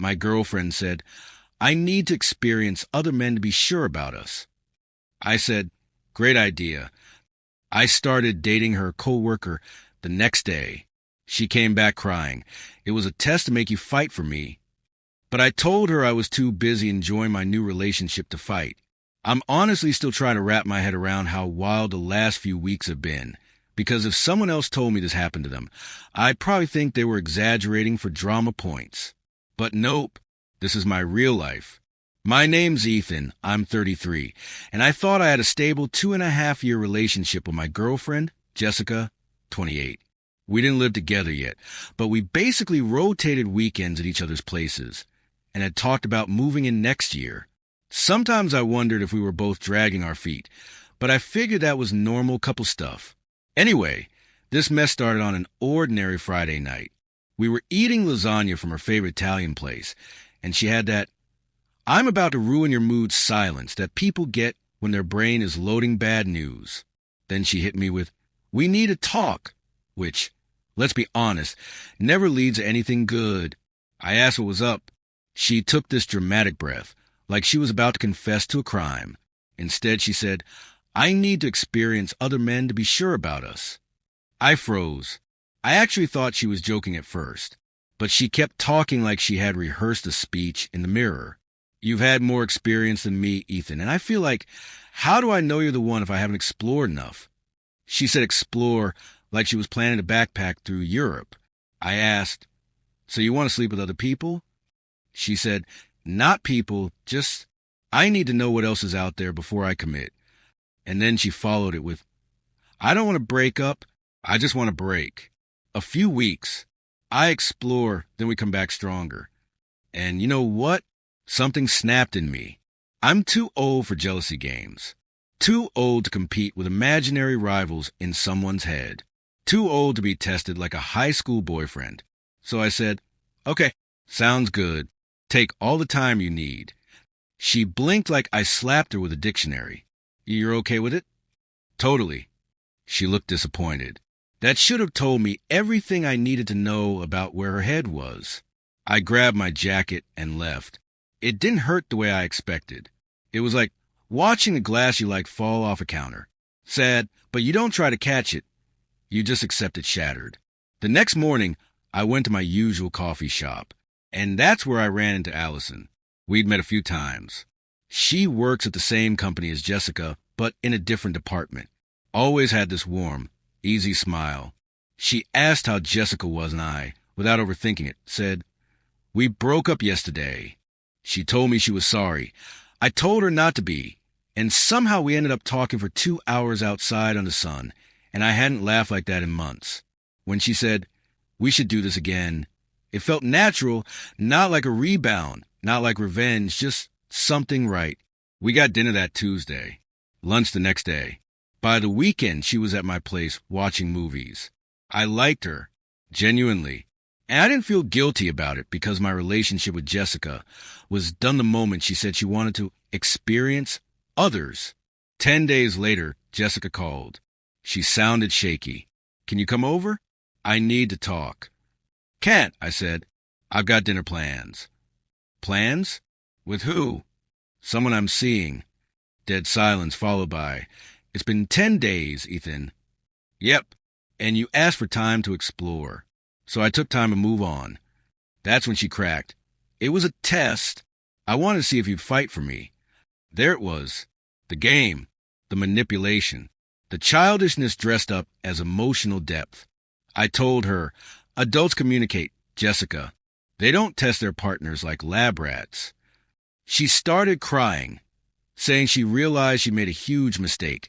My girlfriend said, I need to experience other men to be sure about us. I said, great idea. I started dating her coworker the next day. She came back crying. It was a test to make you fight for me. But I told her I was too busy enjoying my new relationship to fight. I'm honestly still trying to wrap my head around how wild the last few weeks have been. Because if someone else told me this happened to them, I'd probably think they were exaggerating for drama points. But nope, this is my real life. My name's Ethan, I'm 33, and I thought I had a stable 2.5-year relationship with my girlfriend, Jessica, 28. We didn't live together yet, but we basically rotated weekends at each other's places, and had talked about moving in next year. Sometimes I wondered if we were both dragging our feet, but I figured that was normal couple stuff. Anyway, this mess started on an ordinary Friday night. We were eating lasagna from her favorite Italian place, and she had that I'm about to ruin your mood silence that people get when their brain is loading bad news. Then she hit me with, we need to talk, which, let's be honest, never leads to anything good. I asked what was up. She took this dramatic breath, like she was about to confess to a crime. Instead, she said, I need to experience other men to be sure about us. I froze. I actually thought she was joking at first, but she kept talking like she had rehearsed a speech in the mirror. You've had more experience than me, Ethan, and I feel like, how do I know you're the one if I haven't explored enough? She said explore like she was planning to backpack through Europe. I asked, so you want to sleep with other people? She said, not people, just, I need to know what else is out there before I commit. And then she followed it with, I don't want to break up, I just want to break. A few weeks. I explore, then we come back stronger. And you know what? Something snapped in me. I'm too old for jealousy games. Too old to compete with imaginary rivals in someone's head. Too old to be tested like a high school boyfriend. So I said, okay, sounds good. Take all the time you need. She blinked like I slapped her with a dictionary. You're okay with it? Totally. She looked disappointed. That should have told me everything I needed to know about where her head was. I grabbed my jacket and left. It didn't hurt the way I expected. It was like watching a glass you like fall off a counter. Sad, but you don't try to catch it. You just accept it shattered. The next morning, I went to my usual coffee shop, and that's where I ran into Allison. We'd met a few times. She works at the same company as Jessica, but in a different department. Always had this warm, easy smile. She asked how Jessica was, and I, without overthinking it, said, we broke up yesterday. She told me she was sorry. I told her not to be, and somehow we ended up talking for 2 hours outside on the sun, and I hadn't laughed like that in months. When she said, we should do this again, it felt natural, not like a rebound, not like revenge, just something right. We got dinner that Tuesday, lunch the next day. By the weekend, she was at my place watching movies. I liked her, genuinely. And I didn't feel guilty about it because my relationship with Jessica was done the moment she said she wanted to experience others. 10 days later, Jessica called. She sounded shaky. Can you come over? I need to talk. Can't, I said. I've got dinner plans. Plans? With who? Someone I'm seeing. Dead silence followed by, it's been 10 days, Ethan. Yep, and you asked for time to explore. So I took time to move on. That's when she cracked. It was a test. I wanted to see if you'd fight for me. There it was. The game. The manipulation. The childishness dressed up as emotional depth. I told her, adults communicate, Jessica. They don't test their partners like lab rats. She started crying, saying she realized she made a huge mistake,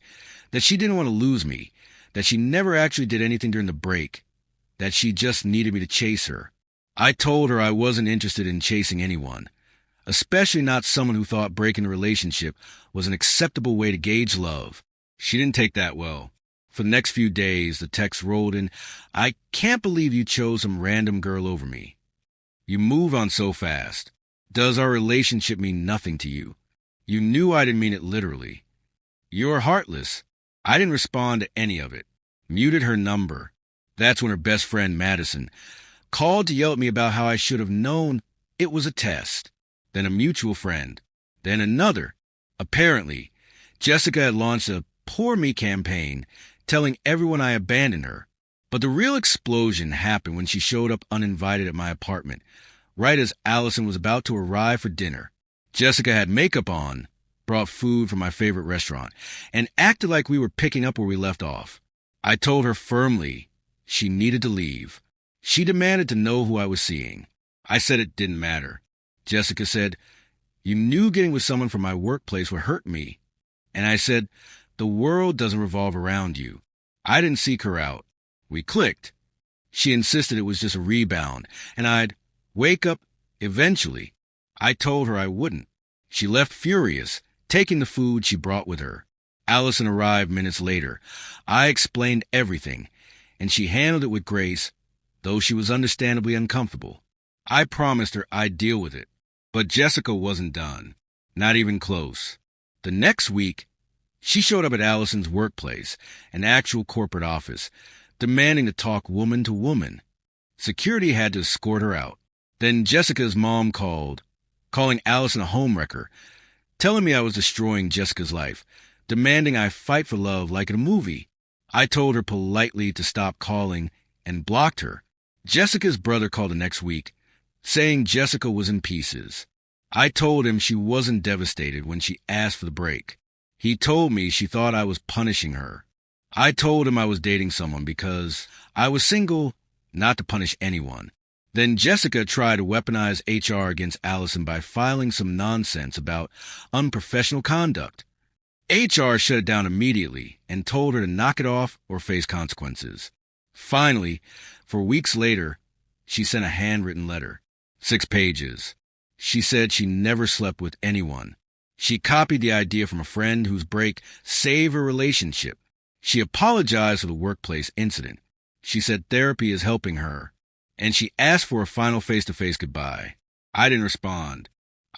that she didn't want to lose me, that she never actually did anything during the break, that she just needed me to chase her. I told her I wasn't interested in chasing anyone, especially not someone who thought breaking a relationship was an acceptable way to gauge love. She didn't take that well. For the next few days, the texts rolled in, I can't believe you chose some random girl over me. You move on so fast. Does our relationship mean nothing to you? You knew I didn't mean it literally. You're heartless. I didn't respond to any of it. Muted her number. That's when her best friend, Madison, called to yell at me about how I should have known It was a test, then a mutual friend, then another. Apparently, Jessica had launched a poor me campaign, telling everyone I abandoned her. But the real explosion happened when she showed up uninvited at my apartment, right as Allison was about to arrive for dinner. Jessica had makeup on, brought food from my favorite restaurant, and acted like we were picking up where we left off. I told her firmly she needed to leave. She demanded to know who I was seeing. I said it didn't matter. Jessica said, "You knew getting with someone from my workplace would hurt me." And I said, "The world doesn't revolve around you." I didn't seek her out. We clicked. She insisted it was just a rebound, and I'd wake up eventually. I told her I wouldn't. She left furious, taking the food she brought with her. Allison arrived minutes later. I explained everything, and she handled it with grace, though she was understandably uncomfortable. I promised her I'd deal with it. But Jessica wasn't done. Not even close. The next week, she showed up at Allison's workplace, an actual corporate office, demanding to talk woman to woman. Security had to escort her out. Then Jessica's mom called, calling Allison a homewrecker, telling me I was destroying Jessica's life, demanding I fight for love like in a movie. I told her politely to stop calling and blocked her. Jessica's brother called the next week, saying Jessica was in pieces. I told him she wasn't devastated when she asked for the break. He told me she thought I was punishing her. I told him I was dating someone because I was single, not to punish anyone. Then Jessica tried to weaponize HR against Allison by filing some nonsense about unprofessional conduct. HR shut it down immediately and told her to knock it off or face consequences. Finally, 4 weeks later, she sent a handwritten letter. 6 pages. She said she never slept with anyone. She copied the idea from a friend whose break saved her relationship. She apologized for the workplace incident. She said therapy is helping her, and she asked for a final face-to-face goodbye. I didn't respond.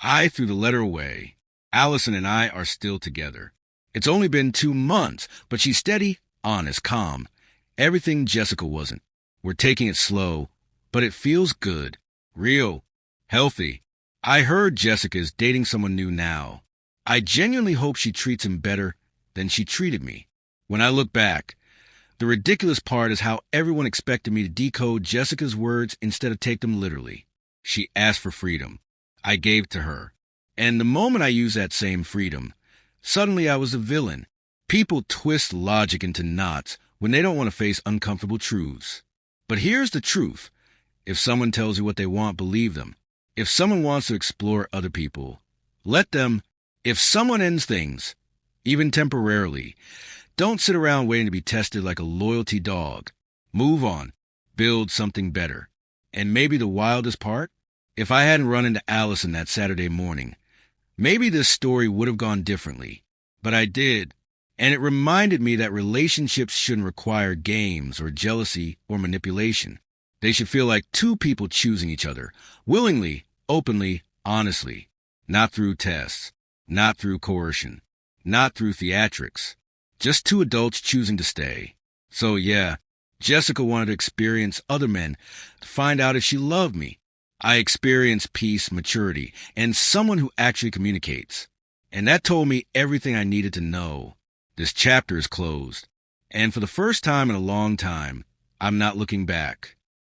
I threw the letter away. Allison and I are still together. It's only been 2 months, but she's steady, honest, calm. Everything Jessica wasn't. We're taking it slow, but it feels good, real, healthy. I heard Jessica is dating someone new now. I genuinely hope she treats him better than she treated me. When I look back, the ridiculous part is how everyone expected me to decode Jessica's words instead of take them literally. She asked for freedom. I gave it to her. And the moment I used that same freedom, suddenly I was a villain. People twist logic into knots when they don't want to face uncomfortable truths. But here's the truth. If someone tells you what they want, believe them. If someone wants to explore other people, let them. If someone ends things, even temporarily, don't sit around waiting to be tested like a loyalty dog. Move on. Build something better. And maybe the wildest part? If I hadn't run into Allison that Saturday morning, maybe this story would have gone differently. But I did. And it reminded me that relationships shouldn't require games or jealousy or manipulation. They should feel like 2 people choosing each other, willingly, openly, honestly. Not through tests. Not through coercion. Not through theatrics. Just 2 adults choosing to stay. So yeah, Jessica wanted to experience other men to find out if she loved me. I experienced peace, maturity, and someone who actually communicates. And that told me everything I needed to know. This chapter is closed. And for the first time in a long time, I'm not looking back.